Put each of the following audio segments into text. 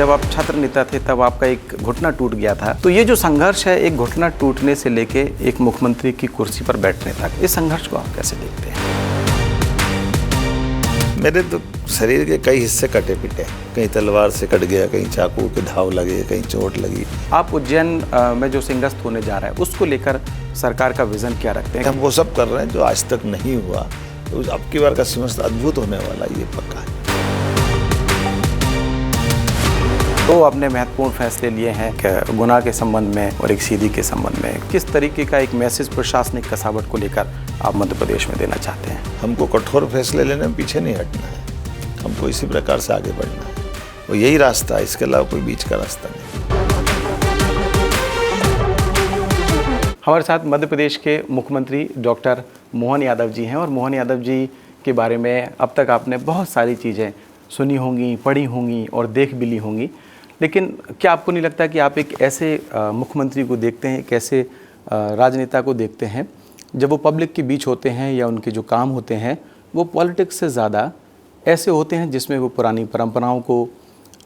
जब आप छात्र नेता थे तब आपका एक घुटना टूट गया था, तो ये जो संघर्ष है एक घुटना टूटने से लेके एक मुख्यमंत्री की कुर्सी पर बैठने तक, इस संघर्ष को आप कैसे देखते हैं? मेरे तो शरीर के कई हिस्से कटे पिटे, कहीं तलवार से कट गया, कहीं चाकू के घाव लगे, कहीं चोट लगी। आप उज्जैन में जो सिंहस्थ होने जा रहा है उसको लेकर सरकार का विजन क्या रखते हैं? हम वो सब कर रहे हैं जो आज तक नहीं हुआ, तो अब की बार का सिंहस्थ अद्भुत होने वाला, ये पक्का है। तो आपने महत्वपूर्ण फैसले लिए हैं गुना के संबंध में और एक सीधी के संबंध में। किस तरीके का एक मैसेज प्रशासनिक कसावट को लेकर आप मध्य प्रदेश में देना चाहते हैं? हमको कठोर फैसले लेने में पीछे नहीं हटना है, हमको इसी प्रकार से आगे बढ़ना है, और यही रास्ता है, इसके अलावा कोई बीच का रास्ता नहीं। हमारे साथ मध्य प्रदेश के मुख्यमंत्री डॉक्टर मोहन यादव जी हैं, और मोहन यादव जी के बारे में अब तक आपने बहुत सारी चीज़ें सुनी होंगी, पढ़ी होंगी और देख भी ली होंगी, लेकिन क्या आपको नहीं लगता कि आप एक ऐसे मुख्यमंत्री को देखते हैं, एक ऐसे राजनेता को देखते हैं जब वो पब्लिक के बीच होते हैं या उनके जो काम होते हैं वो पॉलिटिक्स से ज़्यादा ऐसे होते हैं जिसमें वो पुरानी परंपराओं को,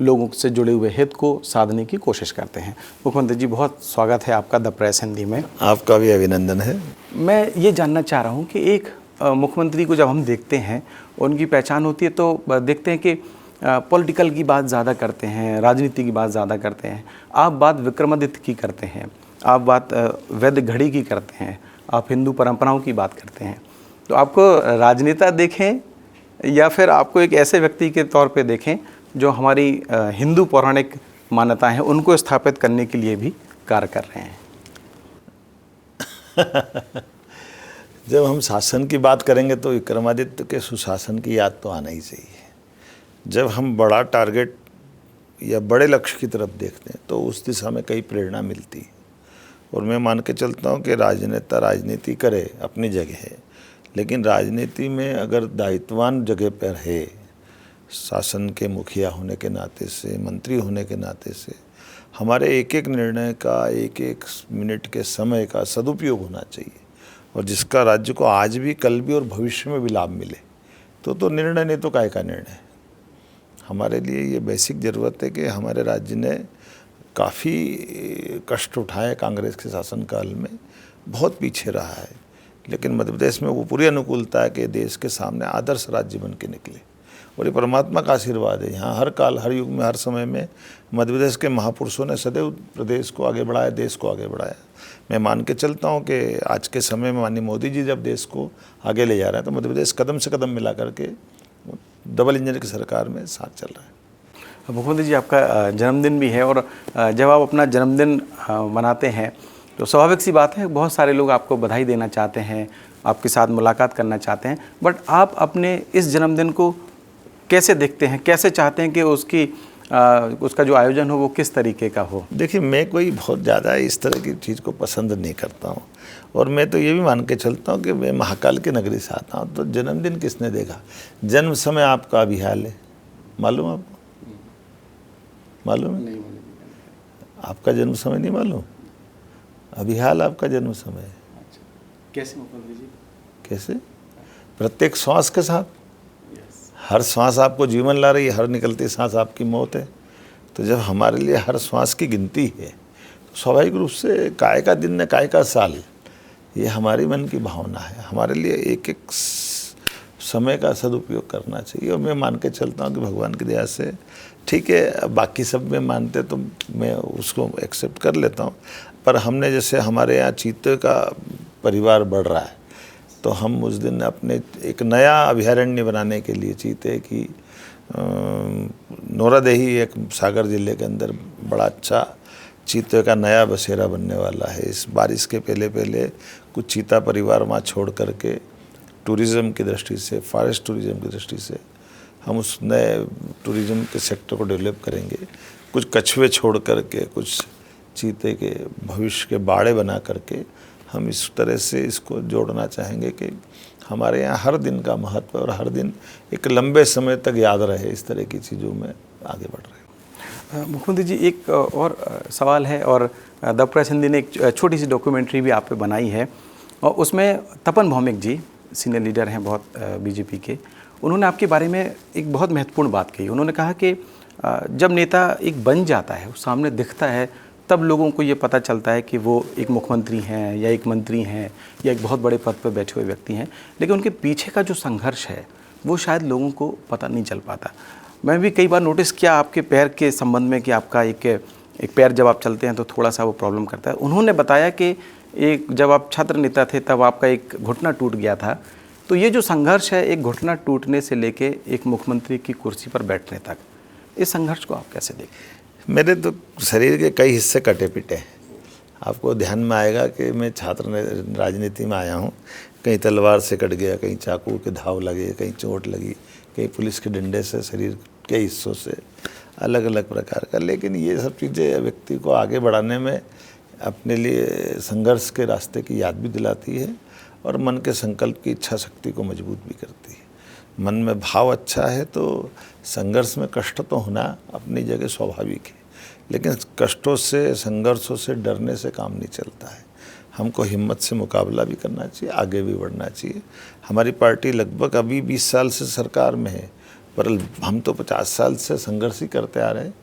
लोगों से जुड़े हुए हित को साधने की कोशिश करते हैं? मुख्यमंत्री जी, बहुत स्वागत है आपका द प्रेस हिंदी में। आपका भी अभिनंदन है। मैं ये जानना चाह रहा हूँ कि एक मुख्यमंत्री को जब हम देखते हैं, उनकी पहचान होती है तो देखते हैं कि पॉलिटिकल की बात ज़्यादा करते हैं, राजनीति की बात ज़्यादा करते हैं। आप बात विक्रमादित्य की करते हैं, आप बात वैद्य घड़ी की करते हैं, आप हिंदू परंपराओं की बात करते हैं। तो आपको राजनेता देखें या फिर आपको एक ऐसे व्यक्ति के तौर पे देखें जो हमारी हिंदू पौराणिक मान्यताएं हैं उनको स्थापित करने के लिए भी कार्य कर रहे हैं? जब हम शासन की बात करेंगे तो विक्रमादित्य के सुशासन की याद तो आना ही चाहिए। जब हम बड़ा टारगेट या बड़े लक्ष्य की तरफ देखते हैं तो उस दिशा में कई प्रेरणा मिलती है, और मैं मान के चलता हूँ कि राजनेता राजनीति करे अपनी जगह है, लेकिन राजनीति में अगर दायित्ववान जगह पर है, शासन के मुखिया होने के नाते से, मंत्री होने के नाते से, हमारे एक एक निर्णय का, एक एक मिनट के समय का सदुपयोग होना चाहिए, और जिसका राज्य को आज भी, कल भी और भविष्य में भी लाभ मिले। तो निर्णय नहीं तो काय का निर्णय। हमारे लिए ये बेसिक ज़रूरत है कि हमारे राज्य ने काफ़ी कष्ट उठाए कांग्रेस के शासनकाल में, बहुत पीछे रहा है, लेकिन मध्य प्रदेश में वो पूरी अनुकूलता है कि देश के सामने आदर्श राज्य बन के निकले, और ये परमात्मा का आशीर्वाद है। यहाँ हर काल, हर युग में, हर समय में मध्य प्रदेश के महापुरुषों ने सदैव प्रदेश को आगे बढ़ाया, देश को आगे बढ़ाया। मैं मान के चलता हूँ कि आज के समय में माननीय मोदी जी जब देश को आगे ले जा रहे हैं तो मध्य प्रदेश कदम से कदम मिला करके डबल इंजन की सरकार में साथ चल रहा है। मुख्यमंत्री जी, आपका जन्मदिन भी है, और जब आप अपना जन्मदिन मनाते हैं तो स्वाभाविक सी बात है बहुत सारे लोग आपको बधाई देना चाहते हैं, आपके साथ मुलाकात करना चाहते हैं, बट आप अपने इस जन्मदिन को कैसे देखते हैं, कैसे चाहते हैं कि उसका जो आयोजन हो वो किस तरीके का हो? देखिए, मैं कोई बहुत ज़्यादा इस तरह की चीज़ को पसंद नहीं करता हूँ, और मैं तो ये भी मान के चलता हूँ कि मैं महाकाल की नगरी से आता हूँ, तो जन्मदिन किसने देखा? जन्म समय आपका अभिहाल है, मालूम आपको? मालूम है? आपका जन्म समय नहीं मालूम? अभिहाल आपका जन्म समय है। कैसे मुख्यमंत्री जी? कैसे? प्रत्येक श्वास के साथ, हर श्वास आपको जीवन ला रही है, हर निकलती सांस आपकी मौत है। तो जब हमारे लिए हर श्वास की गिनती है तो स्वाभाविक रूप से काय का दिन न काय का साल, ये हमारी मन की भावना है। हमारे लिए एक एक समय का सदुपयोग करना चाहिए, और मैं मान के चलता हूँ कि भगवान की दया से ठीक है, बाकी सब में मानते तो मैं उसको एक्सेप्ट कर लेता हूँ, पर हमने जैसे हमारे यहाँ चीते का परिवार बढ़ रहा है, तो हम उस दिन अपने एक नया अभयारण्य बनाने के लिए चीते की नौरादेही, एक सागर जिले के अंदर बड़ा अच्छा चीते का नया बसेरा बनने वाला है। इस बारिश के पहले कुछ चीता परिवार वहाँ छोड़ करके टूरिज़्म की दृष्टि से, फॉरेस्ट टूरिज़्म की दृष्टि से हम उस नए टूरिज़्म के सेक्टर को डेवलप करेंगे। कुछ कछुए छोड़ करके, कुछ चीते के भविष्य के बाड़े बना करके हम इस तरह से इसको जोड़ना चाहेंगे कि हमारे यहाँ हर दिन का महत्व और हर दिन एक लंबे समय तक याद रहे। इस तरह की चीज़ों में आगे बढ़ रहे हैं। मुख्यमंत्री जी, एक और सवाल है, और द प्रेस हिंदी ने एक छोटी सी डॉक्यूमेंट्री भी आप पे बनाई है, और उसमें तपन भौमिक जी, सीनियर लीडर हैं बहुत बीजेपी के, उन्होंने आपके बारे में एक बहुत महत्वपूर्ण बात कही। उन्होंने कहा कि जब नेता एक बन जाता है, वो सामने दिखता है, तब लोगों को ये पता चलता है कि वो एक मुख्यमंत्री हैं या एक मंत्री हैं या एक बहुत बड़े पद पर बैठे हुए व्यक्ति हैं, लेकिन उनके पीछे का जो संघर्ष है वो शायद लोगों को पता नहीं चल पाता। मैं भी कई बार नोटिस किया आपके पैर के संबंध में कि आपका एक पैर जब आप चलते हैं तो थोड़ा सा वो प्रॉब्लम करता है। उन्होंने बताया कि एक जब आप छात्र नेता थे तब आपका एक घुटना टूट गया था। तो ये जो संघर्ष है एक घुटना टूटने से लेके एक मुख्यमंत्री की कुर्सी पर बैठने तक, इस संघर्ष को आप कैसे देखते? मेरे तो शरीर के कई हिस्से कटे पिटे हैं। आपको ध्यान में आएगा कि मैं छात्र राजनीति में आया हूँ, कहीं तलवार से कट गया, कहीं चाकू के घाव लगे, कहीं चोट लगी, कहीं पुलिस के डंडे से शरीर के हिस्सों से अलग अलग प्रकार का। लेकिन ये सब चीज़ें व्यक्ति को आगे बढ़ाने में अपने लिए संघर्ष के रास्ते की याद भी दिलाती है और मन के संकल्प की इच्छा शक्ति को मजबूत भी करती है। मन में भाव अच्छा है तो संघर्ष में कष्ट तो होना अपनी जगह स्वाभाविक है, लेकिन कष्टों से, संघर्षों से, डरने से काम नहीं चलता है। हमको हिम्मत से मुकाबला भी करना चाहिए, आगे भी बढ़ना चाहिए। हमारी पार्टी लगभग अभी 20 साल से सरकार में है, पर हम तो 50 साल से संघर्ष ही करते आ रहे हैं।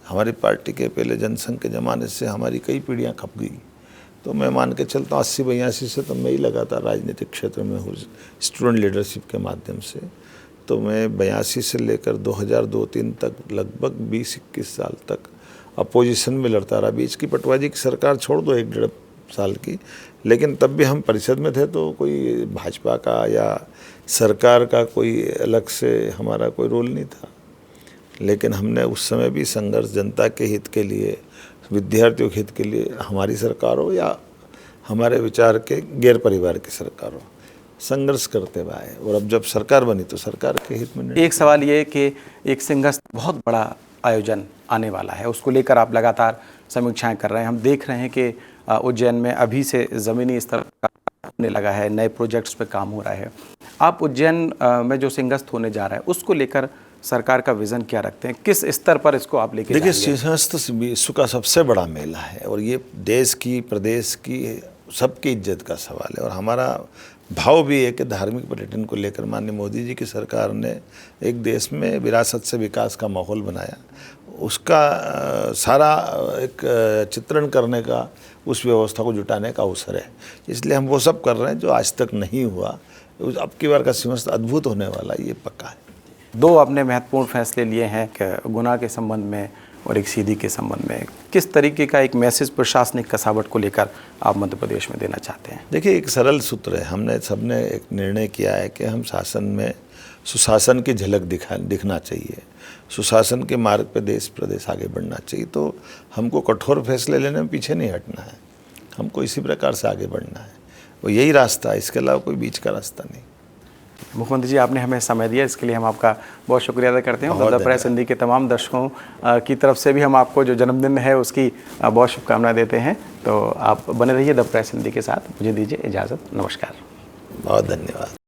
हमारी पार्टी के पहले जनसंघ के ज़माने से हमारी कई पीढ़ियाँ खप गई। तो मैं मान के चलता हूँ 80-82 से तो मैं ही लगातार राजनीतिक क्षेत्र में हूँ, स्टूडेंट लीडरशिप के माध्यम से। तो मैं 82 से लेकर 2002-03 तक लगभग 20-21 साल तक अपोजिशन में लड़ता रहा। बीच की पटवारी की सरकार छोड़ दो 1-1.5 साल की, लेकिन तब भी हम परिषद में थे तो कोई भाजपा का या सरकार का कोई अलग से हमारा कोई रोल नहीं था। लेकिन हमने उस समय भी संघर्ष जनता के हित के लिए, विद्यार्थियों के हित के लिए, हमारी सरकार हो या हमारे विचार के गैर परिवार की सरकार हो, संघर्ष करते हुए आए। और अब जब सरकार बनी तो सरकार के हित में। एक सवाल ये कि एक सिंघर्ष बहुत बड़ा आयोजन आने वाला है, उसको लेकर आप लगातार समीक्षाएं कर रहे हैं। हम देख रहे हैं कि उज्जैन में अभी से ज़मीनी स्तर होने लगा है, नए प्रोजेक्ट्स पे काम हो रहा है। आप उज्जैन में जो सिंघर्ष होने जा रहा है उसको लेकर सरकार का विज़न क्या रखते हैं, किस स्तर पर इसको आप लेके देखिए, जाएंगे? सिंहस्थ विश्व का सबसे बड़ा मेला है और ये देश की, प्रदेश की, सबकी इज्जत का सवाल है। और हमारा भाव भी है कि धार्मिक पर्यटन को लेकर माननीय मोदी जी की सरकार ने एक देश में विरासत से विकास का माहौल बनाया, उसका सारा एक चित्रण करने का, उस व्यवस्था को जुटाने का अवसर है। इसलिए हम वो सब कर रहे हैं जो आज तक नहीं हुआ। अब की बार का सिंहस्थ अद्भुत होने वाला, ये पक्का है। 2 आपने महत्वपूर्ण फैसले लिए हैं कि गुना के संबंध में और एक सीधी के संबंध में। किस तरीके का एक मैसेज प्रशासनिक कसावट को लेकर आप मध्य प्रदेश में देना चाहते हैं? देखिए, एक सरल सूत्र है। हमने सबने एक निर्णय किया है कि हम शासन में सुशासन की झलक दिखना चाहिए, सुशासन के मार्ग पे देश प्रदेश आगे बढ़ना चाहिए। तो हमको कठोर फैसले लेने में पीछे नहीं हटना है, हमको इसी प्रकार से आगे बढ़ना है। वो यही रास्ता है, इसके अलावा कोई बीच का रास्ता नहीं। मुख्यमंत्री जी, आपने हमें समय दिया, इसके लिए हम आपका बहुत शुक्रिया अदा करते हैं। द प्रेस हिंदी के तमाम दर्शकों की तरफ से भी हम आपको जो जन्मदिन है उसकी बहुत शुभकामनाएं देते हैं। तो आप बने रहिए द प्रेस हिंदी के साथ। मुझे दीजिए इजाज़त, नमस्कार। बहुत धन्यवाद।